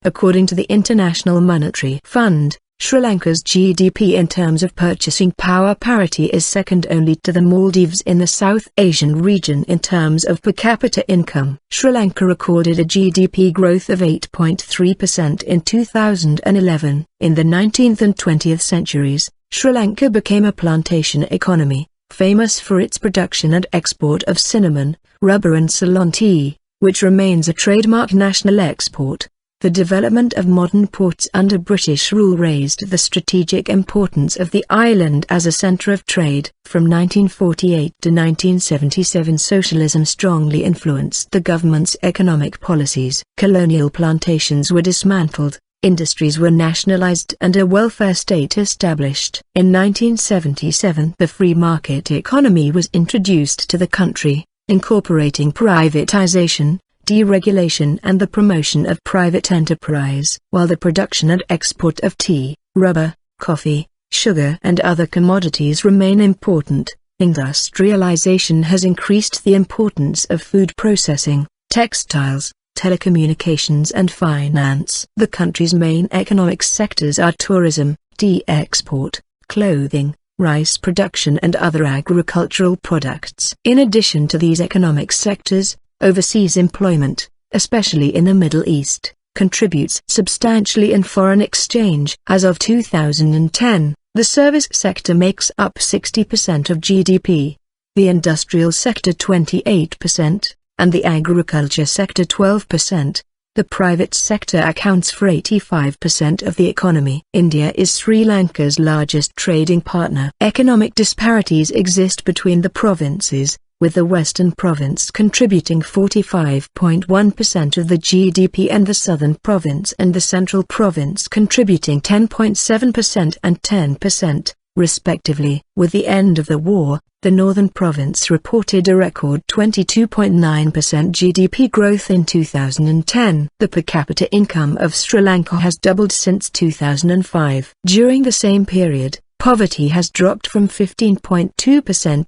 According to the International Monetary Fund, Sri Lanka's GDP in terms of purchasing power parity is second only to the Maldives in the South Asian region in terms of per capita income. Sri Lanka recorded a GDP growth of 8.3% in 2011. In the 19th and 20th centuries, Sri Lanka became a plantation economy, famous for its production and export of cinnamon, rubber and Ceylon tea, which remains a trademark national export. The development of modern ports under British rule raised the strategic importance of the island as a centre of trade. From 1948 to 1977, socialism strongly influenced the government's economic policies. Colonial plantations were dismantled, industries were nationalised and a welfare state established. In 1977, the free market economy was introduced to the country, incorporating privatisation, deregulation and the promotion of private enterprise. While the production and export of tea, rubber, coffee, sugar and other commodities remain important, industrialization has increased the importance of food processing, textiles, telecommunications and finance. The country's main economic sectors are tourism, tea export, clothing, rice production and other agricultural products. In addition to these economic sectors, overseas employment, especially in the Middle East, contributes substantially in foreign exchange. As of 2010, the service sector makes up 60% of GDP, the industrial sector 28%, and the agriculture sector 12%. The private sector accounts for 85% of the economy. India is Sri Lanka's largest trading partner. Economic disparities exist between the provinces, with the Western Province contributing 45.1% of the GDP and the Southern Province and the Central Province contributing 10.7% and 10%, respectively. With the end of the war, the Northern Province reported a record 22.9% GDP growth in 2010. The per capita income of Sri Lanka has doubled since 2005. During the same period, poverty has dropped from 15.2% to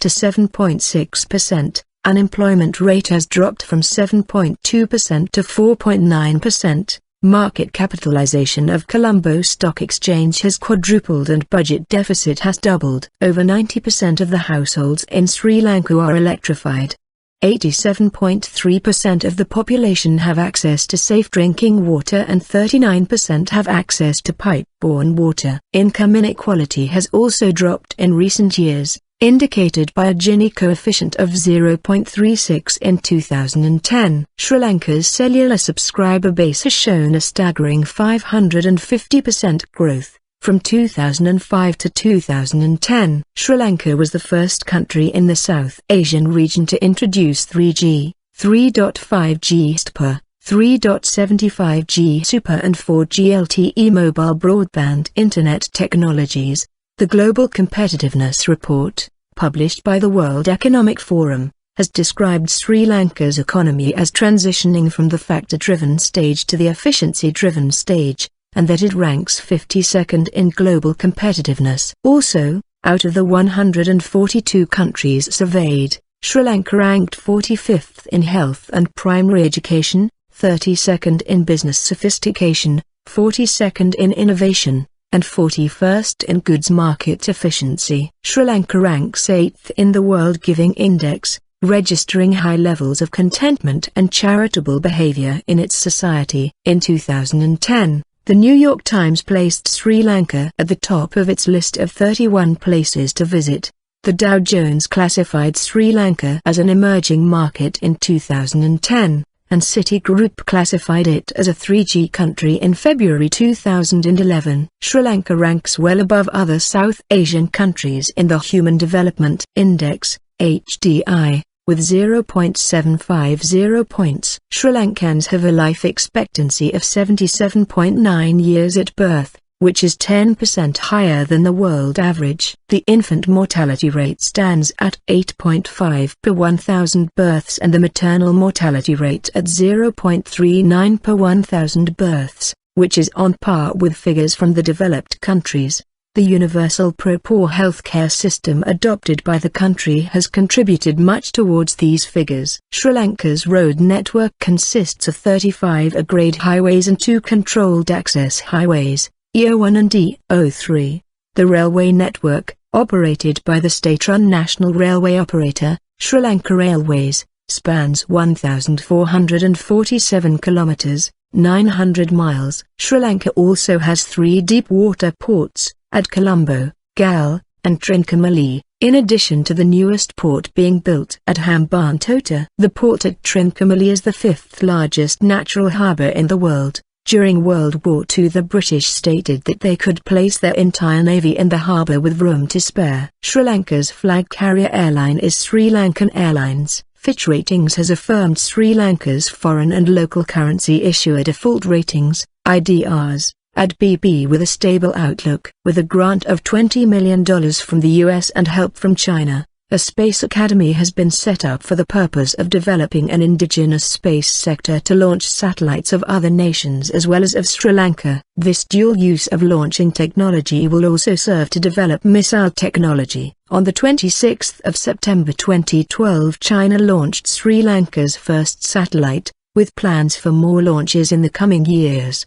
7.6%, unemployment rate has dropped from 7.2% to 4.9%, market capitalization of Colombo Stock Exchange has quadrupled and budget deficit has doubled. Over 90% of the households in Sri Lanka are electrified. 87.3% of the population have access to safe drinking water and 39% have access to pipe-borne water. Income inequality has also dropped in recent years, indicated by a Gini coefficient of 0.36 in 2010. Sri Lanka's cellular subscriber base has shown a staggering 550% growth. From 2005 to 2010, Sri Lanka was the first country in the South Asian region to introduce 3G, 3.5G STPA, 3.75G Super and 4G LTE mobile broadband internet technologies. The Global Competitiveness Report, published by the World Economic Forum, has described Sri Lanka's economy as transitioning from the factor-driven stage to the efficiency-driven stage, and that it ranks 52nd in global competitiveness. Also, out of the 142 countries surveyed, Sri Lanka ranked 45th in health and primary education, 32nd in business sophistication, 42nd in innovation, and 41st in goods market efficiency. Sri Lanka ranks 8th in the World Giving Index, registering high levels of contentment and charitable behavior in its society. In 2010, The New York Times placed Sri Lanka at the top of its list of 31 places to visit. The Dow Jones classified Sri Lanka as an emerging market in 2010, and Citigroup classified it as a 3G country in February 2011. Sri Lanka ranks well above other South Asian countries in the Human Development Index, HDI, with 0.750 points. Sri Lankans have a life expectancy of 77.9 years at birth, which is 10% higher than the world average. The infant mortality rate stands at 8.5 per 1,000 births and the maternal mortality rate at 0.39 per 1,000 births, which is on par with figures from the developed countries. The universal pro-poor healthcare system adopted by the country has contributed much towards these figures. Sri Lanka's road network consists of 35 A-grade highways and 2 controlled access highways, EO1 and EO3. The railway network, operated by the state-run national railway operator, Sri Lanka Railways, spans 1,447 kilometers, 900 miles. Sri Lanka also has 3 deep-water ports, at Colombo, Gal, and Trincomalee, in addition to the newest port being built at Hambantota. The port at Trincomalee is the 5th largest natural harbour in the world. During World War II, the British stated that they could place their entire navy in the harbour with room to spare. Sri Lanka's flag carrier airline is Sri Lankan Airlines. Fitch Ratings has affirmed Sri Lanka's foreign and local currency issuer default ratings, IDRs, at BB with a stable outlook. With a grant of $20 million from the US and help from China, a space academy has been set up for the purpose of developing an indigenous space sector to launch satellites of other nations as well as of Sri Lanka. This dual use of launching technology will also serve to develop missile technology. On the 26th of September 2012, China launched Sri Lanka's first satellite, with plans for more launches in the coming years.